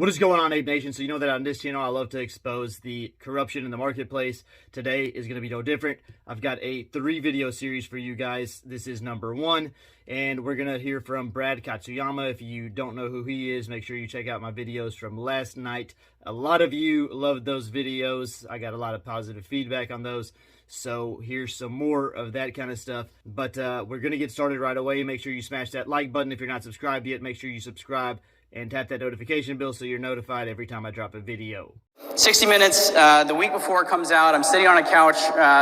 What is going on, Ape Nation? So you know that on this channel I love to expose the corruption in the marketplace. Today is going to be no different. I've got a 3-video series for you guys. This is number 1, and we're going to hear from Brad Katsuyama. If you don't know who he is, make sure you check out my videos from last night. A lot of you loved those videos. I got a lot of positive feedback on those. So here's some more of that kind of stuff. But we're going to get started right away. Make sure you smash that like button. If you're not subscribed yet, make sure you subscribe and tap that notification bell so you're notified every time I drop a video. 60 Minutes, the week before it comes out, I'm sitting on a couch,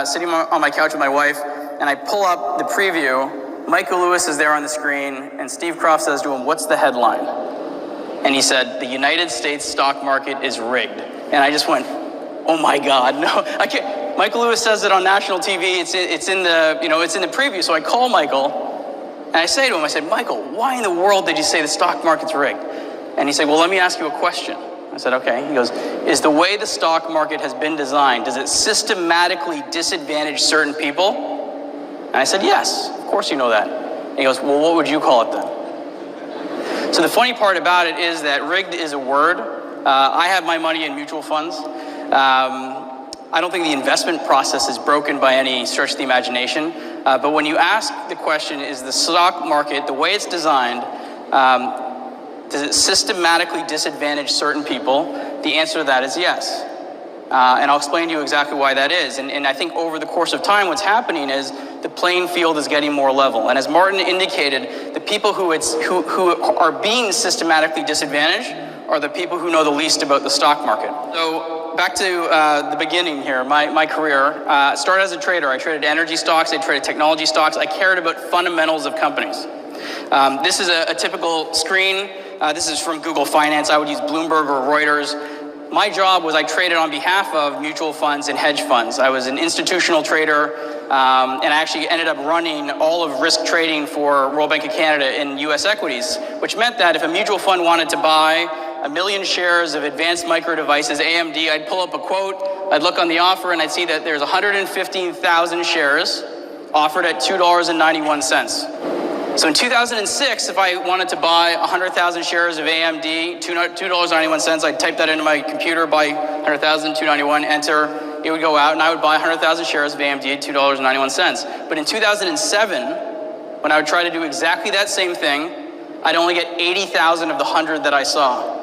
sitting on my couch with my wife, and I pull up the preview. Michael Lewis is there on the screen, and Steve Kroft says to him, "What's the headline?" And he said, "The United States stock market is rigged." And I just went, oh my God, no, I can't. Michael Lewis says it on national TV, it's in the preview. So I call Michael, and I say to him, I said, "Michael, why in the world did you say the stock market's rigged?" And he said, "Well, let me ask you a question." I said, "Okay." He goes, "Is the way the stock market has been designed, does it systematically disadvantage certain people?" And I said, "Yes, of course you know that." And he goes, "Well, what would you call it then?" So the funny part about it is that rigged is a word. I have my money in mutual funds. I don't think the investment process is broken by any stretch of the imagination. But when you ask the question, is the stock market, the way it's designed, does it systematically disadvantage certain people? The answer to that is yes. And I'll explain to you exactly why that is. And I think over the course of time, what's happening is the playing field is getting more level. And as Martin indicated, the people who are being systematically disadvantaged are the people who know the least about the stock market. So back to the beginning here, my career started as a trader. I traded energy stocks, I traded technology stocks. I cared about fundamentals of companies. This is a typical screen. This is from Google Finance. I would use Bloomberg or Reuters. My job was I traded on behalf of mutual funds and hedge funds. I was an institutional trader, and I actually ended up running all of risk trading for Royal Bank of Canada in US equities, which meant that if a mutual fund wanted to buy 1 million shares of advanced micro devices, AMD, I'd pull up a quote, I'd look on the offer, and I'd see that there's 115,000 shares offered at $2.91. So in 2006, if I wanted to buy 100,000 shares of AMD, $2.91, I'd type that into my computer, buy 100,000, $2.91, enter, it would go out, and I would buy 100,000 shares of AMD at $2.91. But in 2007, when I would try to do exactly that same thing, I'd only get 80,000 of the 100 that I saw.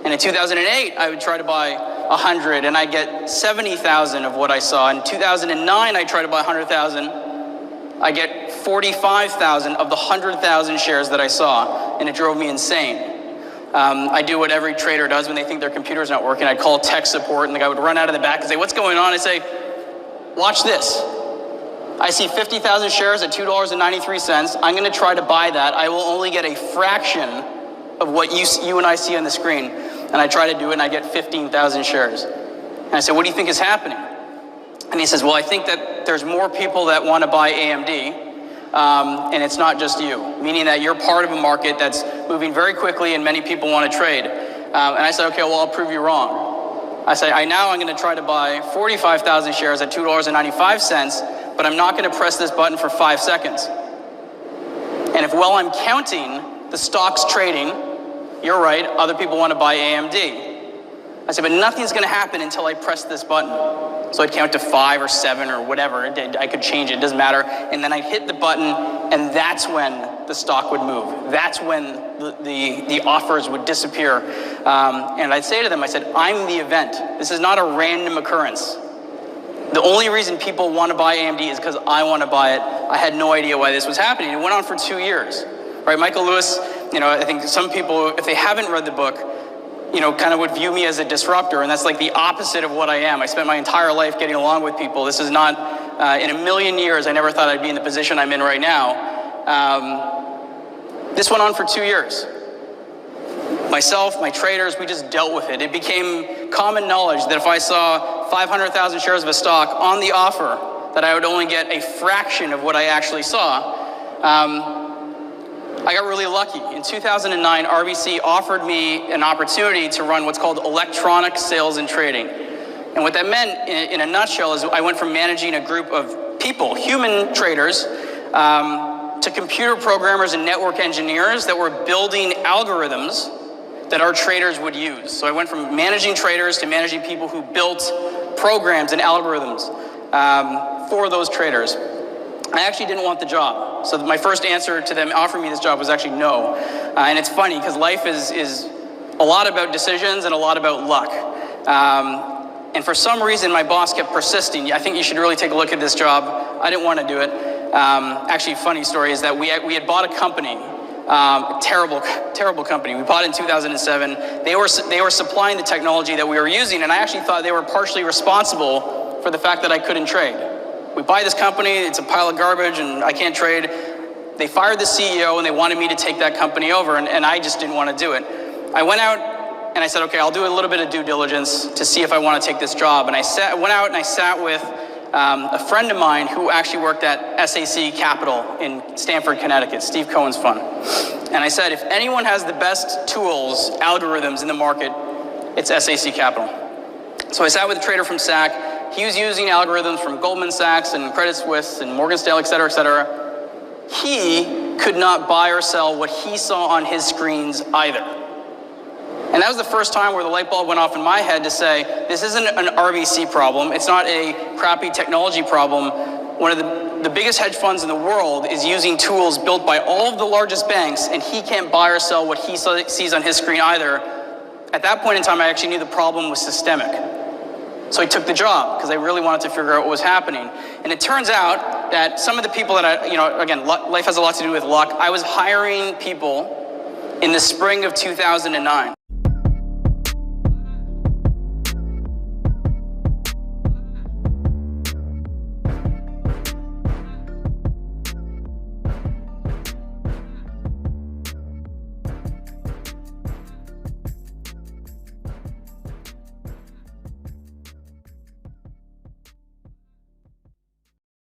And in 2008, I would try to buy 100, and I'd get 70,000 of what I saw. In 2009, I tried to buy 100,000. I get 45,000 of the 100,000 shares that I saw, and it drove me insane. I do what every trader does when they think their computer's not working. I'd call tech support, and the guy would run out of the back and say, "What's going on?" I'd say, "Watch this. I see 50,000 shares at $2.93. I'm going to try to buy that. I will only get a fraction of what you and I see on the screen." And I try to do it, and I get 15,000 shares. And I said, "What do you think is happening?" And he says, "Well, I think that there's more people that want to buy AMD, and it's not just you," meaning that you're part of a market that's moving very quickly and many people want to trade. And I said, "Okay, well, I'll prove you wrong." I said, I'm going to try to buy 45,000 shares at $2.95, but I'm not going to press this button for 5 seconds. And if while I'm counting the stocks trading, you're right, other people want to buy AMD. I said, but nothing's going to happen until I press this button. So I'd count to 5 or 7 or whatever. I could change it. It doesn't matter. And then I'd hit the button, and that's when the stock would move. That's when the offers would disappear. And I'd say to them, I said, I'm the event. This is not a random occurrence. The only reason people want to buy AMD is because I want to buy it. I had no idea why this was happening. It went on for 2 years. Right? Michael Lewis, I think some people, if they haven't read the book, kind of would view me as a disruptor, and that's like the opposite of what I am. I spent my entire life getting along with people. This is not, in a million years, I never thought I'd be in the position I'm in right now. This went on for 2 years. Myself, my traders, we just dealt with it. It became common knowledge that if I saw 500,000 shares of a stock on the offer, that I would only get a fraction of what I actually saw. I got really lucky. In 2009, RBC offered me an opportunity to run what's called electronic sales and trading. And what that meant, in a nutshell, is I went from managing a group of people, human traders, to computer programmers and network engineers that were building algorithms that our traders would use. So I went from managing traders to managing people who built programs and algorithms for those traders. I actually didn't want the job. So my first answer to them offering me this job was actually no. And it's funny because life is a lot about decisions and a lot about luck. And for some reason, my boss kept persisting. I think you should really take a look at this job. I didn't want to do it. Actually, funny story is that we had bought a company, terrible company. We bought it in 2007. They were supplying the technology that we were using, and I actually thought they were partially responsible for the fact that I couldn't trade. We buy this company, it's a pile of garbage, and I can't trade. They fired the CEO, and they wanted me to take that company over, and I just didn't want to do it. I went out and I said, okay, I'll do a little bit of due diligence to see if I want to take this job. And I went out and I sat with a friend of mine who actually worked at SEC Capital in Stamford, Connecticut, Steve Cohen's fund. And I said, if anyone has the best tools, algorithms in the market, it's SEC Capital. So I sat with a trader from SAC. He was using algorithms from Goldman Sachs and Credit Suisse and Morgan Stanley, et cetera, et cetera. He could not buy or sell what he saw on his screens either. And that was the first time where the light bulb went off in my head to say, this isn't an RBC problem. It's not a crappy technology problem. One of the biggest hedge funds in the world is using tools built by all of the largest banks, and he can't buy or sell what he sees on his screen either. At that point in time, I actually knew the problem was systemic. So I took the job because I really wanted to figure out what was happening. And it turns out that some of the people that again, life has a lot to do with luck. I was hiring people in the spring of 2009.